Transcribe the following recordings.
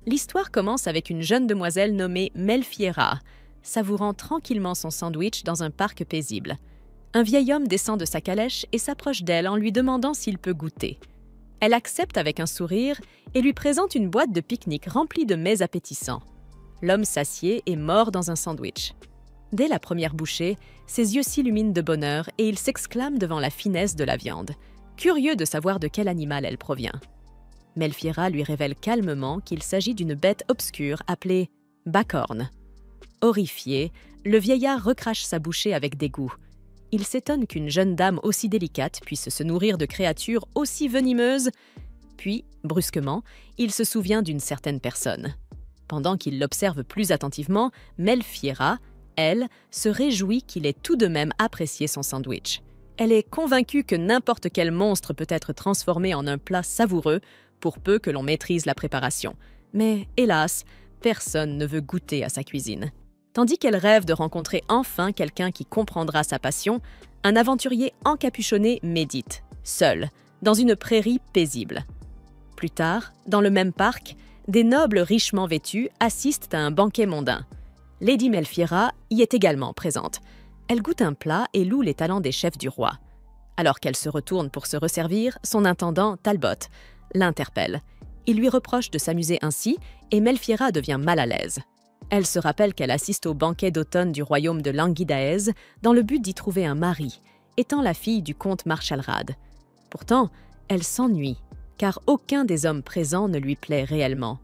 L'histoire commence avec une jeune demoiselle nommée Melfiera, savourant tranquillement son sandwich dans un parc paisible. Un vieil homme descend de sa calèche et s'approche d'elle en lui demandant s'il peut goûter. Elle accepte avec un sourire et lui présente une boîte de pique-nique remplie de mets appétissants. L'homme s'assied et mord dans un sandwich. Dès la première bouchée, ses yeux s'illuminent de bonheur et il s'exclame devant la finesse de la viande, curieux de savoir de quel animal elle provient. Melfiera lui révèle calmement qu'il s'agit d'une bête obscure appelée Bacorn. Horrifié, le vieillard recrache sa bouchée avec dégoût. Il s'étonne qu'une jeune dame aussi délicate puisse se nourrir de créatures aussi venimeuses. Puis, brusquement, il se souvient d'une certaine personne. Pendant qu'il l'observe plus attentivement, Melfiera, elle, se réjouit qu'il ait tout de même apprécié son sandwich. Elle est convaincue que n'importe quel monstre peut être transformé en un plat savoureux, pour peu que l'on maîtrise la préparation. Mais, hélas, personne ne veut goûter à sa cuisine. Tandis qu'elle rêve de rencontrer enfin quelqu'un qui comprendra sa passion, un aventurier encapuchonné médite, seul, dans une prairie paisible. Plus tard, dans le même parc, des nobles richement vêtus assistent à un banquet mondain. Lady Melfiera y est également présente. Elle goûte un plat et loue les talents des chefs du roi. Alors qu'elle se retourne pour se resservir, son intendant, Talbot, l'interpelle. Il lui reproche de s'amuser ainsi et Melfiera devient mal à l'aise. Elle se rappelle qu'elle assiste au banquet d'automne du royaume de Languidaez dans le but d'y trouver un mari, étant la fille du comte Marchalrad. Pourtant, elle s'ennuie, car aucun des hommes présents ne lui plaît réellement.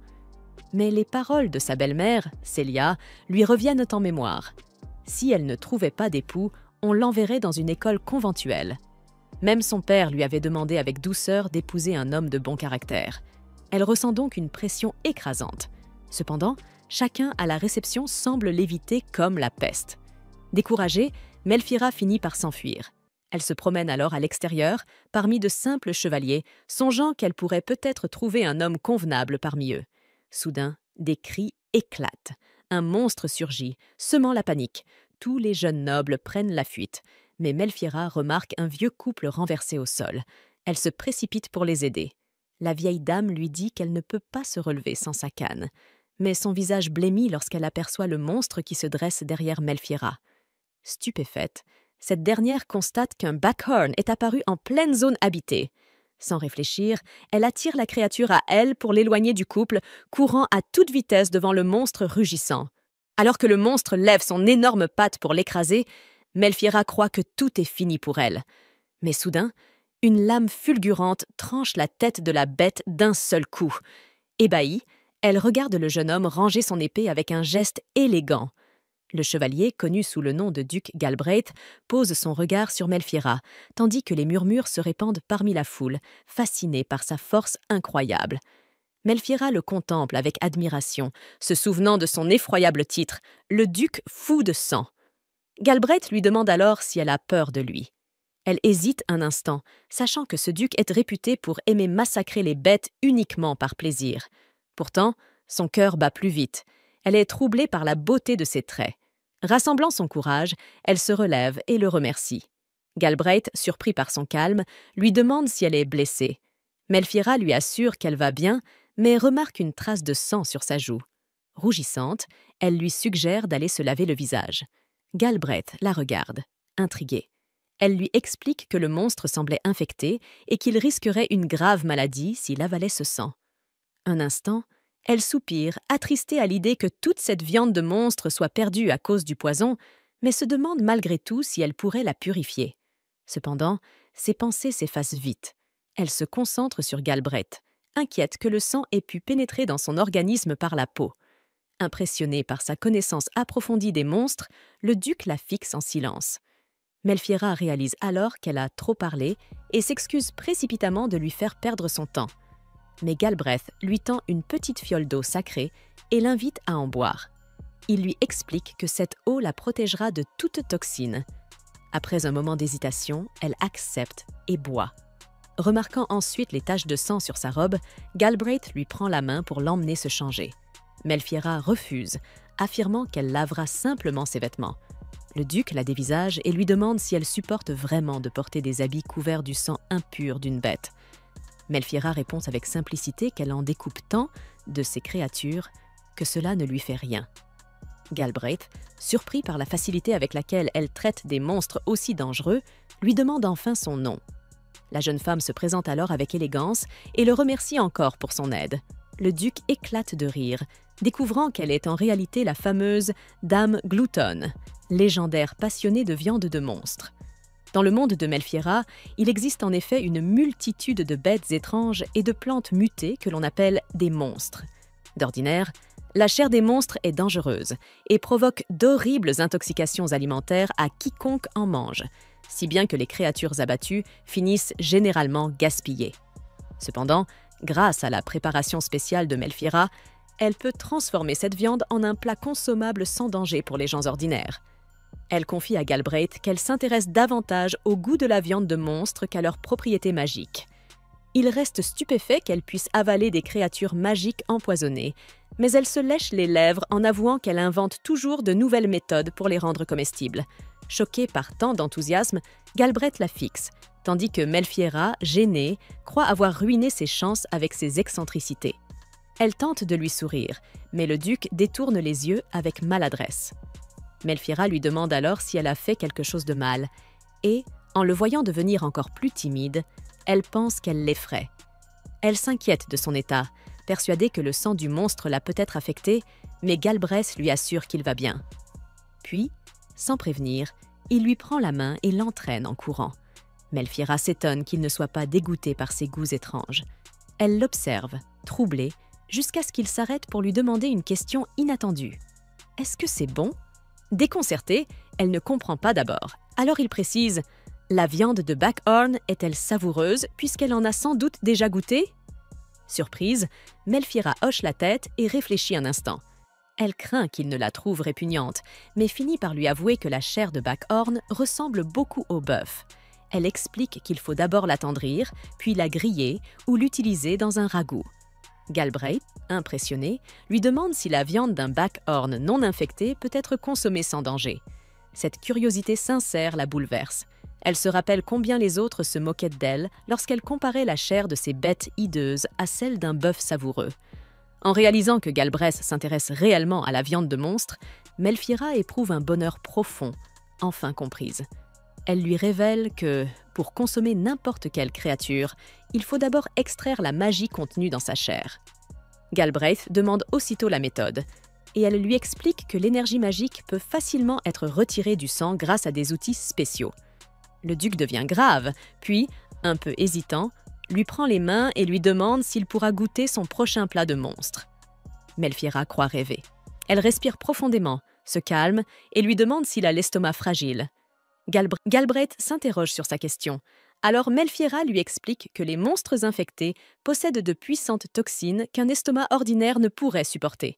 Mais les paroles de sa belle-mère, Célia, lui reviennent en mémoire. Si elle ne trouvait pas d'époux, on l'enverrait dans une école conventuelle. Même son père lui avait demandé avec douceur d'épouser un homme de bon caractère. Elle ressent donc une pression écrasante. Cependant, chacun à la réception semble l'éviter comme la peste. Découragée, Melfiera finit par s'enfuir. Elle se promène alors à l'extérieur, parmi de simples chevaliers, songeant qu'elle pourrait peut-être trouver un homme convenable parmi eux. Soudain, des cris éclatent. Un monstre surgit, semant la panique. Tous les jeunes nobles prennent la fuite. Mais Melfiera remarque un vieux couple renversé au sol. Elle se précipite pour les aider. La vieille dame lui dit qu'elle ne peut pas se relever sans sa canne. Mais son visage blêmit lorsqu'elle aperçoit le monstre qui se dresse derrière Melfiera. Stupéfaite, cette dernière constate qu'un Bacorn est apparu en pleine zone habitée. Sans réfléchir, elle attire la créature à elle pour l'éloigner du couple, courant à toute vitesse devant le monstre rugissant. Alors que le monstre lève son énorme patte pour l'écraser, Melfiera croit que tout est fini pour elle. Mais soudain, une lame fulgurante tranche la tête de la bête d'un seul coup. Ébahie, elle regarde le jeune homme ranger son épée avec un geste élégant. Le chevalier, connu sous le nom de duc Galbraith, pose son regard sur Melfiera, tandis que les murmures se répandent parmi la foule, fascinés par sa force incroyable. Melfiera le contemple avec admiration, se souvenant de son effroyable titre, le duc fou de sang. Galbraith lui demande alors si elle a peur de lui. Elle hésite un instant, sachant que ce duc est réputé pour aimer massacrer les bêtes uniquement par plaisir. Pourtant, son cœur bat plus vite. Elle est troublée par la beauté de ses traits. Rassemblant son courage, elle se relève et le remercie. Galbraith, surpris par son calme, lui demande si elle est blessée. Melfiera lui assure qu'elle va bien, mais remarque une trace de sang sur sa joue. Rougissante, elle lui suggère d'aller se laver le visage. Galbraith la regarde, intrigué. Elle lui explique que le monstre semblait infecté et qu'il risquerait une grave maladie s'il avalait ce sang. Un instant, elle soupire, attristée à l'idée que toute cette viande de monstre soit perdue à cause du poison, mais se demande malgré tout si elle pourrait la purifier. Cependant, ses pensées s'effacent vite. Elle se concentre sur Galbraith, inquiète que le sang ait pu pénétrer dans son organisme par la peau. Impressionné par sa connaissance approfondie des monstres, le duc la fixe en silence. Melfiera réalise alors qu'elle a trop parlé et s'excuse précipitamment de lui faire perdre son temps. Mais Galbraith lui tend une petite fiole d'eau sacrée et l'invite à en boire. Il lui explique que cette eau la protégera de toute toxine. Après un moment d'hésitation, elle accepte et boit. Remarquant ensuite les taches de sang sur sa robe, Galbraith lui prend la main pour l'emmener se changer. Melfiera refuse, affirmant qu'elle lavera simplement ses vêtements. Le duc la dévisage et lui demande si elle supporte vraiment de porter des habits couverts du sang impur d'une bête. Melfiera répond avec simplicité qu'elle en découpe tant de ces créatures, que cela ne lui fait rien. Galbraith, surpris par la facilité avec laquelle elle traite des monstres aussi dangereux, lui demande enfin son nom. La jeune femme se présente alors avec élégance et le remercie encore pour son aide. Le duc éclate de rire, découvrant qu'elle est en réalité la fameuse Dame Glouton, légendaire passionnée de viande de monstres. Dans le monde de Melfiera, il existe en effet une multitude de bêtes étranges et de plantes mutées que l'on appelle des monstres. D'ordinaire, la chair des monstres est dangereuse et provoque d'horribles intoxications alimentaires à quiconque en mange, si bien que les créatures abattues finissent généralement gaspillées. Cependant, grâce à la préparation spéciale de Melfiera, elle peut transformer cette viande en un plat consommable sans danger pour les gens ordinaires. Elle confie à Galbraith qu'elle s'intéresse davantage au goût de la viande de monstre qu'à leurs propriétés magiques. Il reste stupéfait qu'elle puisse avaler des créatures magiques empoisonnées, mais elle se lèche les lèvres en avouant qu'elle invente toujours de nouvelles méthodes pour les rendre comestibles. Choquée par tant d'enthousiasme, Galbraith la fixe, tandis que Melfiera, gênée, croit avoir ruiné ses chances avec ses excentricités. Elle tente de lui sourire, mais le duc détourne les yeux avec maladresse. Melfiera lui demande alors si elle a fait quelque chose de mal, et, en le voyant devenir encore plus timide, elle pense qu'elle l'effraie. Elle s'inquiète de son état, persuadée que le sang du monstre l'a peut-être affecté, mais Galbraith lui assure qu'il va bien. Puis, sans prévenir, il lui prend la main et l'entraîne en courant. Melfiera s'étonne qu'il ne soit pas dégoûté par ses goûts étranges. Elle l'observe, troublée, jusqu'à ce qu'il s'arrête pour lui demander une question inattendue. « Est-ce que c'est bon ?» Déconcertée, elle ne comprend pas d'abord. Alors il précise « La viande de Backhorn est-elle savoureuse puisqu'elle en a sans doute déjà goûté ?» Surprise, Melfiera hoche la tête et réfléchit un instant. Elle craint qu'il ne la trouve répugnante, mais finit par lui avouer que la chair de Backhorn ressemble beaucoup au bœuf. Elle explique qu'il faut d'abord l'attendrir, puis la griller ou l'utiliser dans un ragoût. Galbraith, impressionné, lui demande si la viande d'un Backhorn non infecté peut être consommée sans danger. Cette curiosité sincère la bouleverse. Elle se rappelle combien les autres se moquaient d'elle lorsqu'elle comparait la chair de ces bêtes hideuses à celle d'un bœuf savoureux. En réalisant que Galbraith s'intéresse réellement à la viande de monstre, Melfiera éprouve un bonheur profond, enfin comprise. Elle lui révèle que, pour consommer n'importe quelle créature, il faut d'abord extraire la magie contenue dans sa chair. Galbraith demande aussitôt la méthode, et elle lui explique que l'énergie magique peut facilement être retirée du sang grâce à des outils spéciaux. Le duc devient grave, puis, un peu hésitant, lui prend les mains et lui demande s'il pourra goûter son prochain plat de monstre. Melfiera croit rêver. Elle respire profondément, se calme et lui demande s'il a l'estomac fragile. Galbraith s'interroge sur sa question. Alors Melfiera lui explique que les monstres infectés possèdent de puissantes toxines qu'un estomac ordinaire ne pourrait supporter.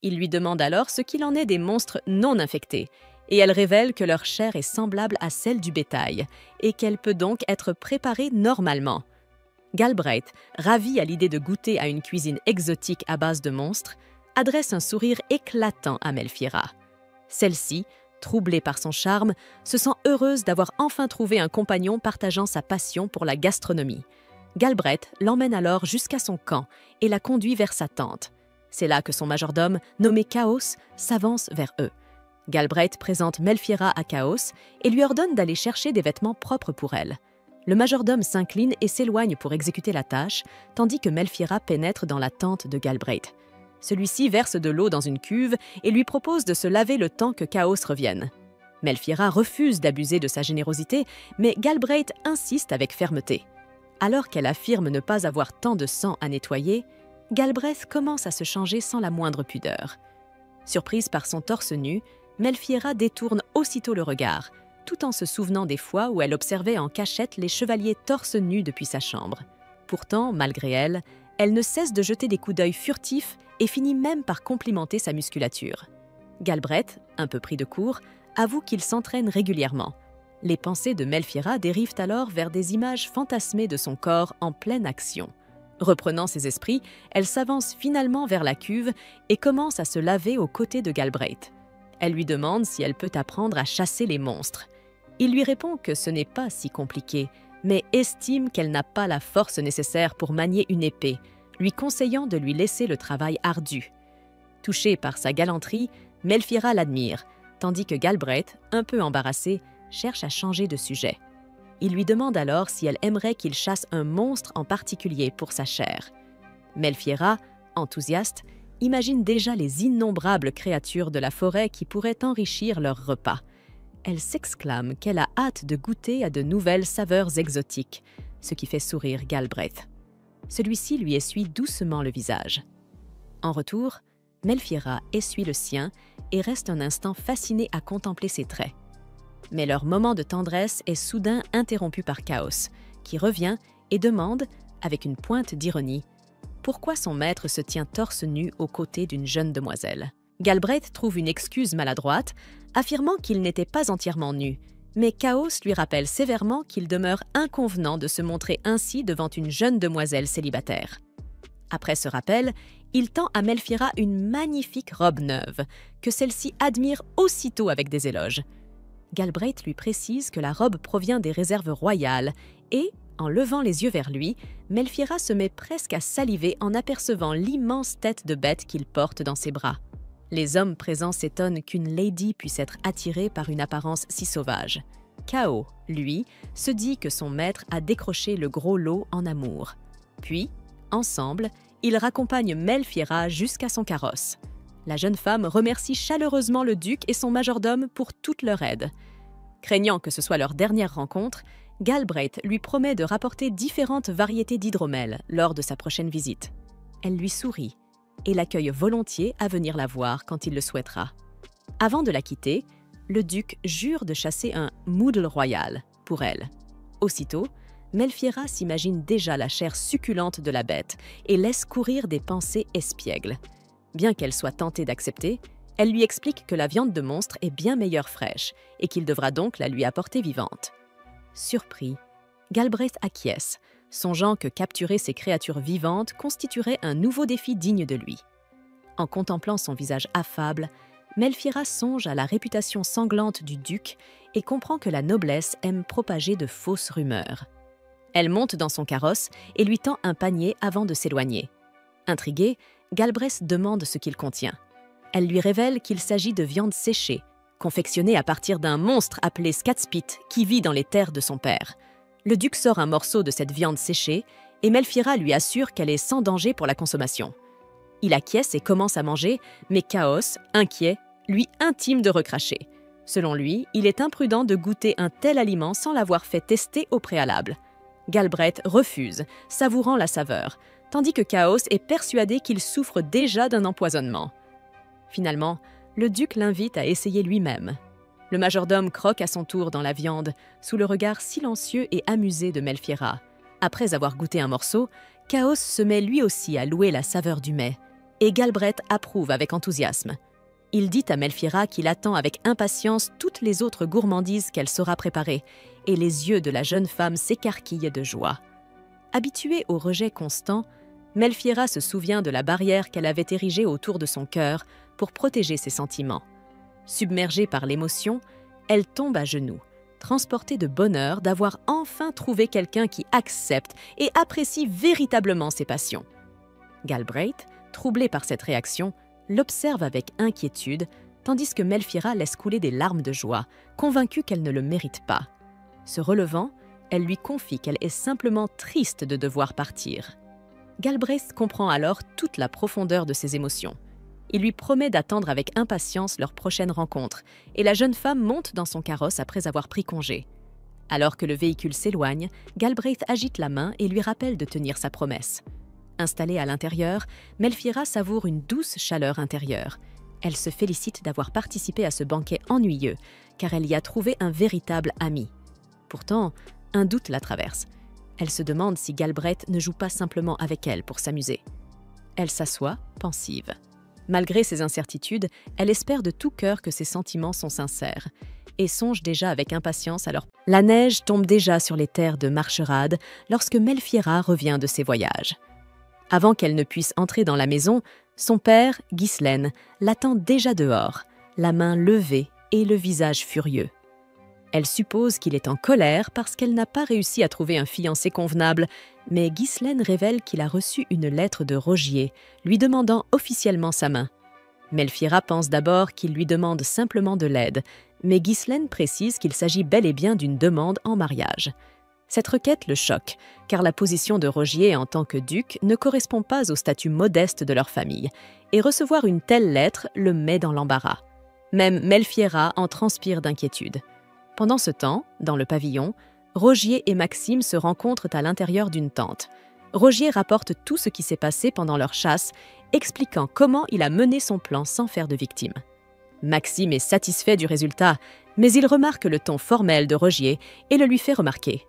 Il lui demande alors ce qu'il en est des monstres non infectés, et elle révèle que leur chair est semblable à celle du bétail, et qu'elle peut donc être préparée normalement. Galbraith, ravi à l'idée de goûter à une cuisine exotique à base de monstres, adresse un sourire éclatant à Melfiera. Celle-ci, troublée par son charme, se sent heureuse d'avoir enfin trouvé un compagnon partageant sa passion pour la gastronomie. Galbraith l'emmène alors jusqu'à son camp et la conduit vers sa tente. C'est là que son majordome, nommé Chaos, s'avance vers eux. Galbraith présente Melfiera à Chaos et lui ordonne d'aller chercher des vêtements propres pour elle. Le majordome s'incline et s'éloigne pour exécuter la tâche, tandis que Melfiera pénètre dans la tente de Galbraith. Celui-ci verse de l'eau dans une cuve et lui propose de se laver le temps que Chaos revienne. Melfiera refuse d'abuser de sa générosité, mais Galbraith insiste avec fermeté. Alors qu'elle affirme ne pas avoir tant de sang à nettoyer, Galbraith commence à se changer sans la moindre pudeur. Surprise par son torse nu, Melfiera détourne aussitôt le regard, tout en se souvenant des fois où elle observait en cachette les chevaliers torse nus depuis sa chambre. Pourtant, malgré elle, elle ne cesse de jeter des coups d'œil furtifs et finit même par complimenter sa musculature. Galbraith, un peu pris de court, avoue qu'il s'entraîne régulièrement. Les pensées de Melfiera dérivent alors vers des images fantasmées de son corps en pleine action. Reprenant ses esprits, elle s'avance finalement vers la cuve et commence à se laver aux côtés de Galbraith. Elle lui demande si elle peut apprendre à chasser les monstres. Il lui répond que ce n'est pas si compliqué, mais estime qu'elle n'a pas la force nécessaire pour manier une épée, lui conseillant de lui laisser le travail ardu. Touchée par sa galanterie, Melfiera l'admire, tandis que Galbraith, un peu embarrassé, cherche à changer de sujet. Il lui demande alors si elle aimerait qu'il chasse un monstre en particulier pour sa chair. Melfiera, enthousiaste, imagine déjà les innombrables créatures de la forêt qui pourraient enrichir leur repas. Elle s'exclame qu'elle a hâte de goûter à de nouvelles saveurs exotiques, ce qui fait sourire Galbraith. Celui-ci lui essuie doucement le visage. En retour, Melfiera essuie le sien et reste un instant fascinée à contempler ses traits. Mais leur moment de tendresse est soudain interrompu par Chaos, qui revient et demande, avec une pointe d'ironie, pourquoi son maître se tient torse nu aux côtés d'une jeune demoiselle. Galbraith trouve une excuse maladroite, affirmant qu'il n'était pas entièrement nu, mais Chaos lui rappelle sévèrement qu'il demeure inconvenant de se montrer ainsi devant une jeune demoiselle célibataire. Après ce rappel, il tend à Melfiera une magnifique robe neuve, que celle-ci admire aussitôt avec des éloges. Galbraith lui précise que la robe provient des réserves royales et, en levant les yeux vers lui, Melfiera se met presque à saliver en apercevant l'immense tête de bête qu'il porte dans ses bras. Les hommes présents s'étonnent qu'une lady puisse être attirée par une apparence si sauvage. Kao, lui, se dit que son maître a décroché le gros lot en amour. Puis, ensemble, ils raccompagnent Melfiera jusqu'à son carrosse. La jeune femme remercie chaleureusement le duc et son majordome pour toute leur aide. Craignant que ce soit leur dernière rencontre, Galbraith lui promet de rapporter différentes variétés d'hydromel lors de sa prochaine visite. Elle lui sourit et l'accueille volontiers à venir la voir quand il le souhaitera. Avant de la quitter, le duc jure de chasser un moodle royal pour elle. Aussitôt, Melfiera s'imagine déjà la chair succulente de la bête et laisse courir des pensées espiègles. Bien qu'elle soit tentée d'accepter, elle lui explique que la viande de monstre est bien meilleure fraîche et qu'il devra donc la lui apporter vivante. Surpris, Galbraith acquiesce, songeant que capturer ces créatures vivantes constituerait un nouveau défi digne de lui. En contemplant son visage affable, Melfiera songe à la réputation sanglante du duc et comprend que la noblesse aime propager de fausses rumeurs. Elle monte dans son carrosse et lui tend un panier avant de s'éloigner. Intrigué, Galbraith demande ce qu'il contient. Elle lui révèle qu'il s'agit de viande séchée, confectionnée à partir d'un monstre appelé Skatspit qui vit dans les terres de son père. Le duc sort un morceau de cette viande séchée et Melfiera lui assure qu'elle est sans danger pour la consommation. Il acquiesce et commence à manger, mais Chaos, inquiet, lui intime de recracher. Selon lui, il est imprudent de goûter un tel aliment sans l'avoir fait tester au préalable. Galbraith refuse, savourant la saveur, tandis que Chaos est persuadé qu'il souffre déjà d'un empoisonnement. Finalement, le duc l'invite à essayer lui-même. Le majordome croque à son tour dans la viande, sous le regard silencieux et amusé de Melfiera. Après avoir goûté un morceau, Chaos se met lui aussi à louer la saveur du mets, et Galbraith approuve avec enthousiasme. Il dit à Melfiera qu'il attend avec impatience toutes les autres gourmandises qu'elle saura préparer, et les yeux de la jeune femme s'écarquillent de joie. Habituée au rejet constant, Melfiera se souvient de la barrière qu'elle avait érigée autour de son cœur pour protéger ses sentiments. Submergée par l'émotion, elle tombe à genoux, transportée de bonheur d'avoir enfin trouvé quelqu'un qui accepte et apprécie véritablement ses passions. Galbraith, troublé par cette réaction, l'observe avec inquiétude, tandis que Melfiera laisse couler des larmes de joie, convaincue qu'elle ne le mérite pas. Se relevant, elle lui confie qu'elle est simplement triste de devoir partir. Galbraith comprend alors toute la profondeur de ses émotions. Il lui promet d'attendre avec impatience leur prochaine rencontre, et la jeune femme monte dans son carrosse après avoir pris congé. Alors que le véhicule s'éloigne, Galbraith agite la main et lui rappelle de tenir sa promesse. Installée à l'intérieur, Melfiera savoure une douce chaleur intérieure. Elle se félicite d'avoir participé à ce banquet ennuyeux, car elle y a trouvé un véritable ami. Pourtant, un doute la traverse. Elle se demande si Galbraith ne joue pas simplement avec elle pour s'amuser. Elle s'assoit, pensive. Malgré ses incertitudes, elle espère de tout cœur que ses sentiments sont sincères et songe déjà avec impatience à leur... La neige tombe déjà sur les terres de Marcherade lorsque Melfiera revient de ses voyages. Avant qu'elle ne puisse entrer dans la maison, son père, Ghislaine, l'attend déjà dehors, la main levée et le visage furieux. Elle suppose qu'il est en colère parce qu'elle n'a pas réussi à trouver un fiancé convenable, mais Ghislaine révèle qu'il a reçu une lettre de Rogier, lui demandant officiellement sa main. Melfiera pense d'abord qu'il lui demande simplement de l'aide, mais Ghislaine précise qu'il s'agit bel et bien d'une demande en mariage. Cette requête le choque, car la position de Rogier en tant que duc ne correspond pas au statut modeste de leur famille, et recevoir une telle lettre le met dans l'embarras. Même Melfiera en transpire d'inquiétude. Pendant ce temps, dans le pavillon, Rogier et Maxime se rencontrent à l'intérieur d'une tente. Rogier rapporte tout ce qui s'est passé pendant leur chasse, expliquant comment il a mené son plan sans faire de victimes. Maxime est satisfait du résultat, mais il remarque le ton formel de Rogier et le lui fait remarquer.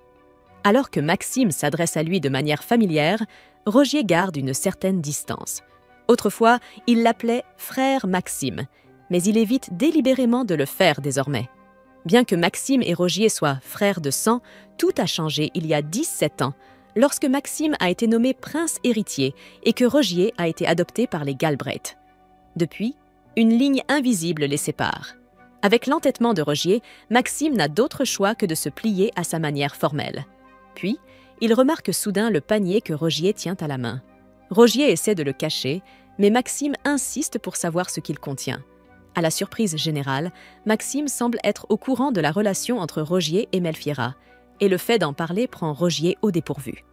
Alors que Maxime s'adresse à lui de manière familière, Rogier garde une certaine distance. Autrefois, il l'appelait « frère Maxime », mais il évite délibérément de le faire désormais. Bien que Maxime et Rogier soient frères de sang, tout a changé il y a 17 ans, lorsque Maxime a été nommé prince héritier et que Rogier a été adopté par les Galbraith. Depuis, une ligne invisible les sépare. Avec l'entêtement de Rogier, Maxime n'a d'autre choix que de se plier à sa manière formelle. Puis, il remarque soudain le panier que Rogier tient à la main. Rogier essaie de le cacher, mais Maxime insiste pour savoir ce qu'il contient. À la surprise générale, Maxime semble être au courant de la relation entre Rogier et Melfiera, et le fait d'en parler prend Rogier au dépourvu.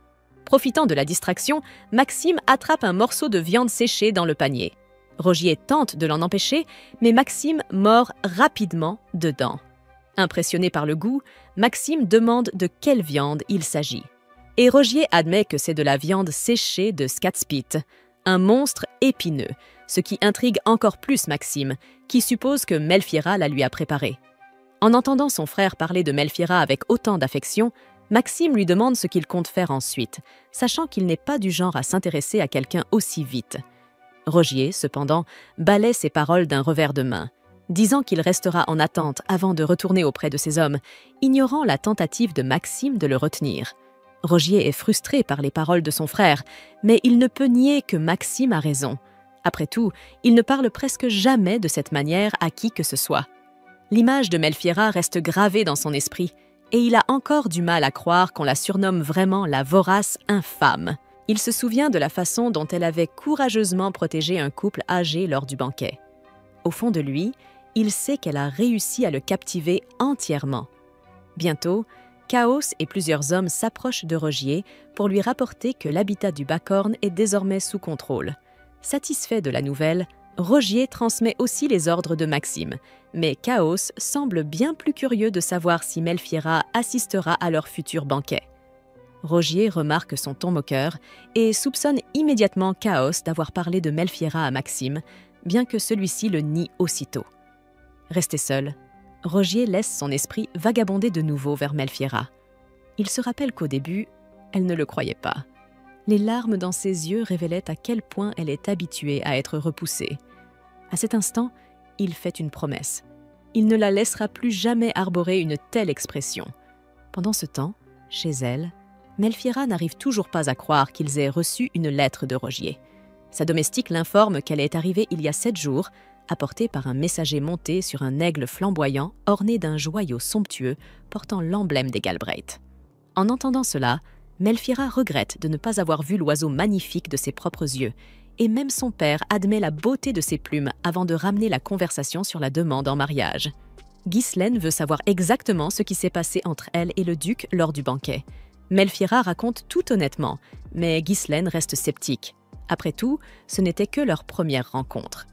Profitant de la distraction, Maxime attrape un morceau de viande séchée dans le panier. Rogier tente de l'en empêcher, mais Maxime mord rapidement dedans. Impressionné par le goût, Maxime demande de quelle viande il s'agit. Et Rogier admet que c'est de la viande séchée de Scatspit, un monstre épineux, ce qui intrigue encore plus Maxime, qui suppose que Melfiera la lui a préparée. En entendant son frère parler de Melfiera avec autant d'affection, Maxime lui demande ce qu'il compte faire ensuite, sachant qu'il n'est pas du genre à s'intéresser à quelqu'un aussi vite. Rogier, cependant, balaie ses paroles d'un revers de main, disant qu'il restera en attente avant de retourner auprès de ses hommes, ignorant la tentative de Maxime de le retenir. Rogier est frustré par les paroles de son frère, mais il ne peut nier que Maxime a raison. Après tout, il ne parle presque jamais de cette manière à qui que ce soit. L'image de Melfiera reste gravée dans son esprit, et il a encore du mal à croire qu'on la surnomme vraiment la vorace infâme. Il se souvient de la façon dont elle avait courageusement protégé un couple âgé lors du banquet. Au fond de lui, il sait qu'elle a réussi à le captiver entièrement. Bientôt, Chaos et plusieurs hommes s'approchent de Rogier pour lui rapporter que l'habitat du Bacorne est désormais sous contrôle. Satisfait de la nouvelle, Rogier transmet aussi les ordres de Maxime, mais Chaos semble bien plus curieux de savoir si Melfiera assistera à leur futur banquet. Rogier remarque son ton moqueur et soupçonne immédiatement Chaos d'avoir parlé de Melfiera à Maxime, bien que celui-ci le nie aussitôt. Resté seul, Rogier laisse son esprit vagabonder de nouveau vers Melfiera. Il se rappelle qu'au début, elle ne le croyait pas. Les larmes dans ses yeux révélaient à quel point elle est habituée à être repoussée. À cet instant, il fait une promesse. Il ne la laissera plus jamais arborer une telle expression. Pendant ce temps, chez elle, Melfiera n'arrive toujours pas à croire qu'ils aient reçu une lettre de Rogier. Sa domestique l'informe qu'elle est arrivée il y a 7 jours, apportée par un messager monté sur un aigle flamboyant orné d'un joyau somptueux portant l'emblème des Galbraith. En entendant cela, Melfiera regrette de ne pas avoir vu l'oiseau magnifique de ses propres yeux, et même son père admet la beauté de ses plumes avant de ramener la conversation sur la demande en mariage. Ghislaine veut savoir exactement ce qui s'est passé entre elle et le duc lors du banquet. Melfiera raconte tout honnêtement, mais Ghislaine reste sceptique. Après tout, ce n'était que leur première rencontre.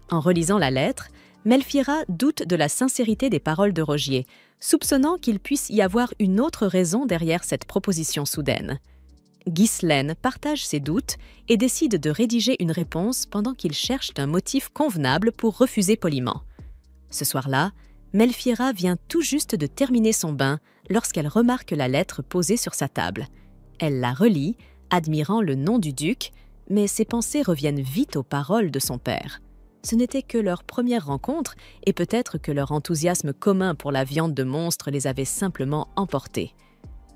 En relisant la lettre, Melfiera doute de la sincérité des paroles de Rogier, soupçonnant qu'il puisse y avoir une autre raison derrière cette proposition soudaine. Ghislaine partage ses doutes et décide de rédiger une réponse pendant qu'il cherche un motif convenable pour refuser poliment. Ce soir-là, Melfiera vient tout juste de terminer son bain lorsqu'elle remarque la lettre posée sur sa table. Elle la relit, admirant le nom du duc, mais ses pensées reviennent vite aux paroles de son père. Ce n'était que leur première rencontre et peut-être que leur enthousiasme commun pour la viande de monstre les avait simplement emportés.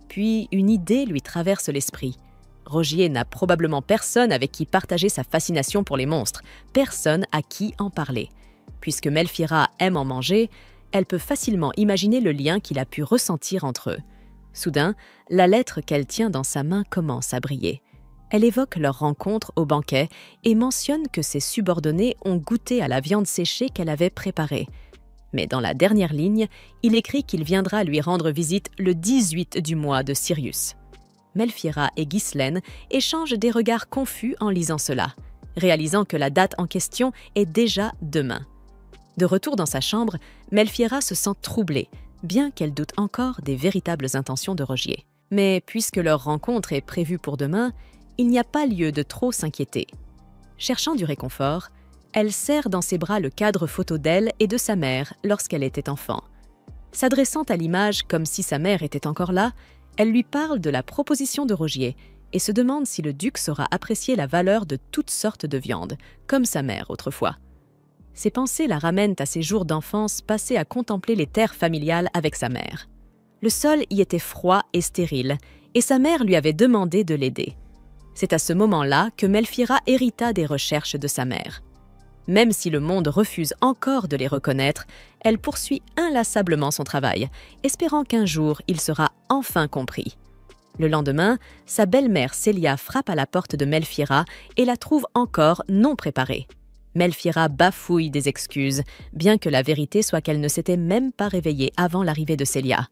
Puis une idée lui traverse l'esprit. Rogier n'a probablement personne avec qui partager sa fascination pour les monstres, personne à qui en parler. Puisque Melfiera aime en manger, Elle peut facilement imaginer le lien qu'il a pu ressentir entre eux. Soudain, la lettre qu'elle tient dans sa main commence à briller. Elle évoque leur rencontre au banquet et mentionne que ses subordonnés ont goûté à la viande séchée qu'elle avait préparée. Mais dans la dernière ligne, il écrit qu'il viendra lui rendre visite le 18 du mois de Sirius. Melfiera et Ghislaine échangent des regards confus en lisant cela, réalisant que la date en question est déjà demain. De retour dans sa chambre, Melfiera se sent troublée, bien qu'elle doute encore des véritables intentions de Rogier. Mais puisque leur rencontre est prévue pour demain, il n'y a pas lieu de trop s'inquiéter. Cherchant du réconfort, elle serre dans ses bras le cadre photo d'elle et de sa mère lorsqu'elle était enfant. S'adressant à l'image comme si sa mère était encore là, elle lui parle de la proposition de Rogier et se demande si le duc saura apprécier la valeur de toutes sortes de viandes, comme sa mère autrefois. Ses pensées la ramènent à ses jours d'enfance passés à contempler les terres familiales avec sa mère. Le sol y était froid et stérile, et sa mère lui avait demandé de l'aider. C'est à ce moment-là que Melfiera hérita des recherches de sa mère. Même si le monde refuse encore de les reconnaître, elle poursuit inlassablement son travail, espérant qu'un jour il sera enfin compris. Le lendemain, sa belle-mère Célia frappe à la porte de Melfiera et la trouve encore non préparée. Melfiera bafouille des excuses, bien que la vérité soit qu'elle ne s'était même pas réveillée avant l'arrivée de Célia.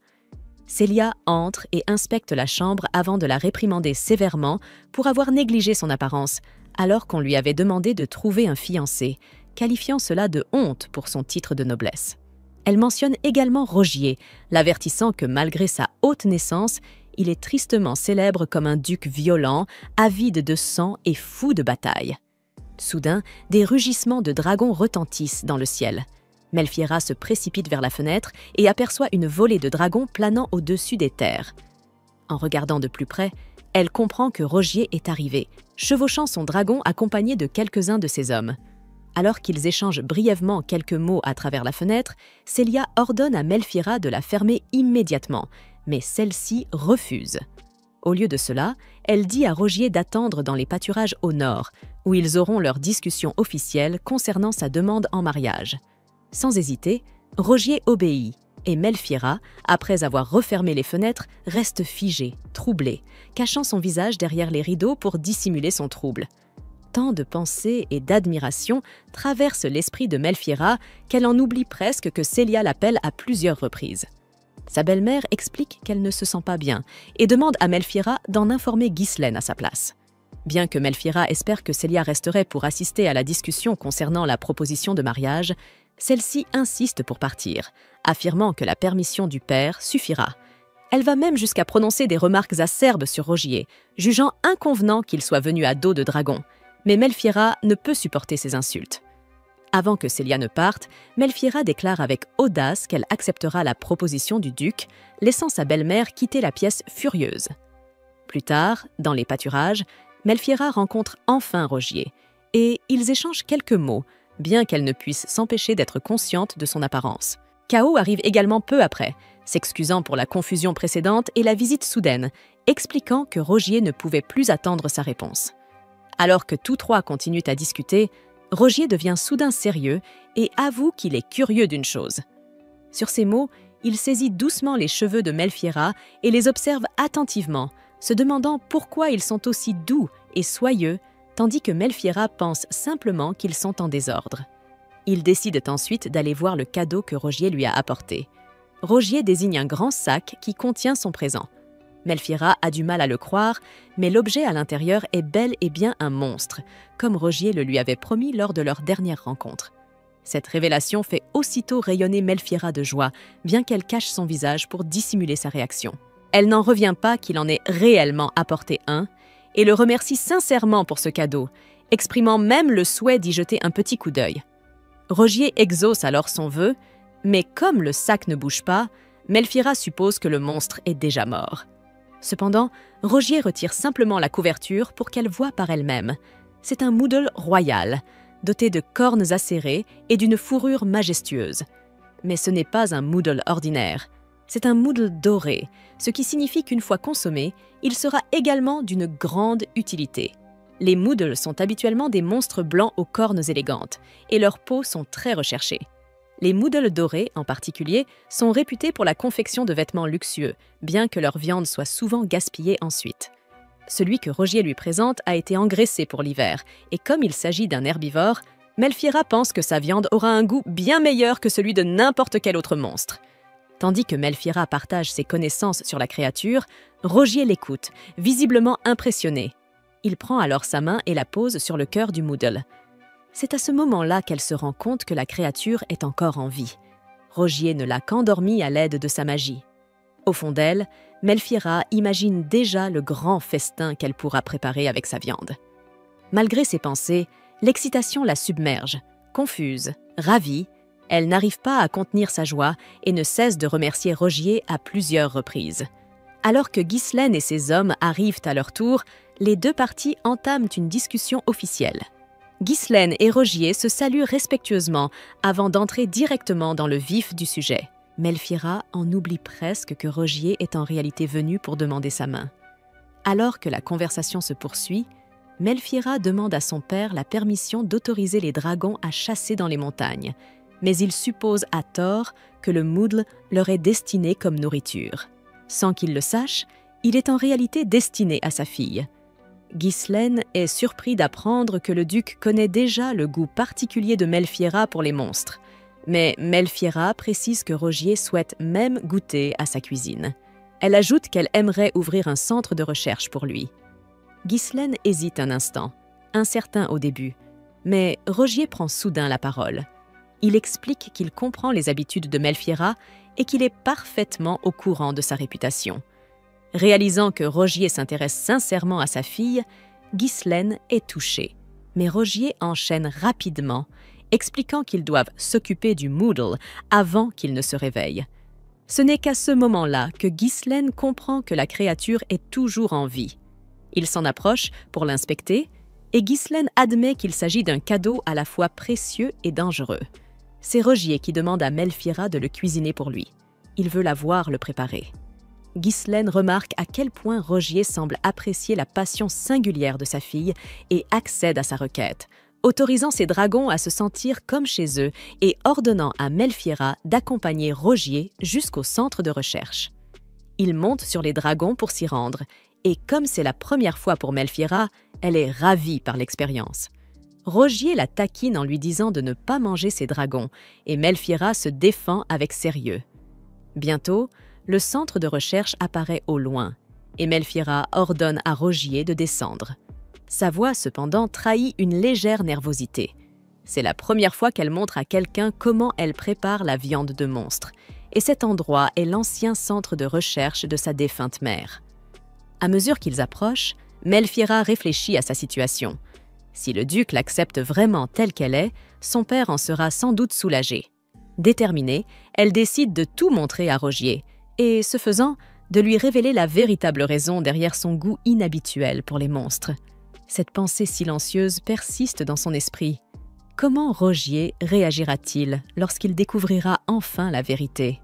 Célia entre et inspecte la chambre avant de la réprimander sévèrement pour avoir négligé son apparence, alors qu'on lui avait demandé de trouver un fiancé, qualifiant cela de honte pour son titre de noblesse. Elle mentionne également Rogier, l'avertissant que malgré sa haute naissance, il est tristement célèbre comme un duc violent, avide de sang et fou de bataille. Soudain, des rugissements de dragons retentissent dans le ciel. Melfiera se précipite vers la fenêtre et aperçoit une volée de dragons planant au-dessus des terres. En regardant de plus près, elle comprend que Rogier est arrivé, chevauchant son dragon accompagné de quelques-uns de ses hommes. Alors qu'ils échangent brièvement quelques mots à travers la fenêtre, Célia ordonne à Melfiera de la fermer immédiatement, mais celle-ci refuse. Au lieu de cela, elle dit à Rogier d'attendre dans les pâturages au nord, où ils auront leur discussion officielle concernant sa demande en mariage. Sans hésiter, Rogier obéit, et Melfiera, après avoir refermé les fenêtres, reste figée, troublée, cachant son visage derrière les rideaux pour dissimuler son trouble. Tant de pensées et d'admiration traversent l'esprit de Melfiera qu'elle en oublie presque que Célia l'appelle à plusieurs reprises. Sa belle-mère explique qu'elle ne se sent pas bien et demande à Melfiera d'en informer Ghislaine à sa place. Bien que Melfiera espère que Célia resterait pour assister à la discussion concernant la proposition de mariage, celle-ci insiste pour partir, affirmant que la permission du père suffira. Elle va même jusqu'à prononcer des remarques acerbes sur Rogier, jugeant inconvenant qu'il soit venu à dos de dragon. Mais Melfiera ne peut supporter ces insultes. Avant que Célia ne parte, Melfiera déclare avec audace qu'elle acceptera la proposition du duc, laissant sa belle-mère quitter la pièce furieuse. Plus tard, dans les pâturages, Melfiera rencontre enfin Rogier, et ils échangent quelques mots, bien qu'elle ne puisse s'empêcher d'être consciente de son apparence. Cao arrive également peu après, s'excusant pour la confusion précédente et la visite soudaine, expliquant que Rogier ne pouvait plus attendre sa réponse. Alors que tous trois continuent à discuter, Rogier devient soudain sérieux et avoue qu'il est curieux d'une chose. Sur ces mots, il saisit doucement les cheveux de Melfiera et les observe attentivement, se demandant pourquoi ils sont aussi doux et soyeux, tandis que Melfiera pense simplement qu'ils sont en désordre. Ils décident ensuite d'aller voir le cadeau que Rogier lui a apporté. Rogier désigne un grand sac qui contient son présent. Melfiera a du mal à le croire, mais l'objet à l'intérieur est bel et bien un monstre, comme Rogier le lui avait promis lors de leur dernière rencontre. Cette révélation fait aussitôt rayonner Melfiera de joie, bien qu'elle cache son visage pour dissimuler sa réaction. Elle n'en revient pas qu'il en ait réellement apporté un, et le remercie sincèrement pour ce cadeau, exprimant même le souhait d'y jeter un petit coup d'œil. Rogier exauce alors son vœu, mais comme le sac ne bouge pas, Melfiera suppose que le monstre est déjà mort. Cependant, Rogier retire simplement la couverture pour qu'elle voie par elle-même. C'est un moodle royal, doté de cornes acérées et d'une fourrure majestueuse. Mais ce n'est pas un moodle ordinaire. C'est un moodle doré, ce qui signifie qu'une fois consommé, il sera également d'une grande utilité. Les moodles sont habituellement des monstres blancs aux cornes élégantes, et leurs peaux sont très recherchées. Les Moodle dorés, en particulier, sont réputés pour la confection de vêtements luxueux, bien que leur viande soit souvent gaspillée ensuite. Celui que Rogier lui présente a été engraissé pour l'hiver, et comme il s'agit d'un herbivore, Melfiera pense que sa viande aura un goût bien meilleur que celui de n'importe quel autre monstre. Tandis que Melfiera partage ses connaissances sur la créature, Rogier l'écoute, visiblement impressionné. Il prend alors sa main et la pose sur le cœur du Moodle. C'est à ce moment-là qu'elle se rend compte que la créature est encore en vie. Rogier ne l'a qu'endormie à l'aide de sa magie. Au fond d'elle, Melfiera imagine déjà le grand festin qu'elle pourra préparer avec sa viande. Malgré ses pensées, l'excitation la submerge. Confuse, ravie, elle n'arrive pas à contenir sa joie et ne cesse de remercier Rogier à plusieurs reprises. Alors que Ghislaine et ses hommes arrivent à leur tour, les deux parties entament une discussion officielle. Ghislaine et Rogier se saluent respectueusement avant d'entrer directement dans le vif du sujet. Melfiera en oublie presque que Rogier est en réalité venu pour demander sa main. Alors que la conversation se poursuit, Melfiera demande à son père la permission d'autoriser les dragons à chasser dans les montagnes, mais il suppose à tort que le Moodle leur est destiné comme nourriture. Sans qu'il le sache, il est en réalité destiné à sa fille. Ghislaine est surpris d'apprendre que le duc connaît déjà le goût particulier de Melfiera pour les monstres. Mais Melfiera précise que Rogier souhaite même goûter à sa cuisine. Elle ajoute qu'elle aimerait ouvrir un centre de recherche pour lui. Ghislaine hésite un instant, incertain au début, mais Rogier prend soudain la parole. Il explique qu'il comprend les habitudes de Melfiera et qu'il est parfaitement au courant de sa réputation. Réalisant que Rogier s'intéresse sincèrement à sa fille, Ghislaine est touchée. Mais Rogier enchaîne rapidement, expliquant qu'ils doivent s'occuper du Moodle avant qu'il ne se réveille. Ce n'est qu'à ce moment-là que Ghislaine comprend que la créature est toujours en vie. Il s'en approche pour l'inspecter et Ghislaine admet qu'il s'agit d'un cadeau à la fois précieux et dangereux. C'est Rogier qui demande à Melfiera de le cuisiner pour lui. Il veut la voir le préparer. Ghislaine remarque à quel point Rogier semble apprécier la passion singulière de sa fille et accède à sa requête, autorisant ses dragons à se sentir comme chez eux et ordonnant à Melfiera d'accompagner Rogier jusqu'au centre de recherche. Il monte sur les dragons pour s'y rendre, et comme c'est la première fois pour Melfiera, elle est ravie par l'expérience. Rogier la taquine en lui disant de ne pas manger ses dragons, et Melfiera se défend avec sérieux. Bientôt, le centre de recherche apparaît au loin, et Melfiera ordonne à Rogier de descendre. Sa voix, cependant, trahit une légère nervosité. C'est la première fois qu'elle montre à quelqu'un comment elle prépare la viande de monstre, et cet endroit est l'ancien centre de recherche de sa défunte mère. À mesure qu'ils approchent, Melfiera réfléchit à sa situation. Si le duc l'accepte vraiment telle qu'elle est, son père en sera sans doute soulagé. Déterminée, elle décide de tout montrer à Rogier, et, ce faisant, de lui révéler la véritable raison derrière son goût inhabituel pour les monstres. Cette pensée silencieuse persiste dans son esprit. Comment Rogier réagira-t-il lorsqu'il découvrira enfin la vérité ?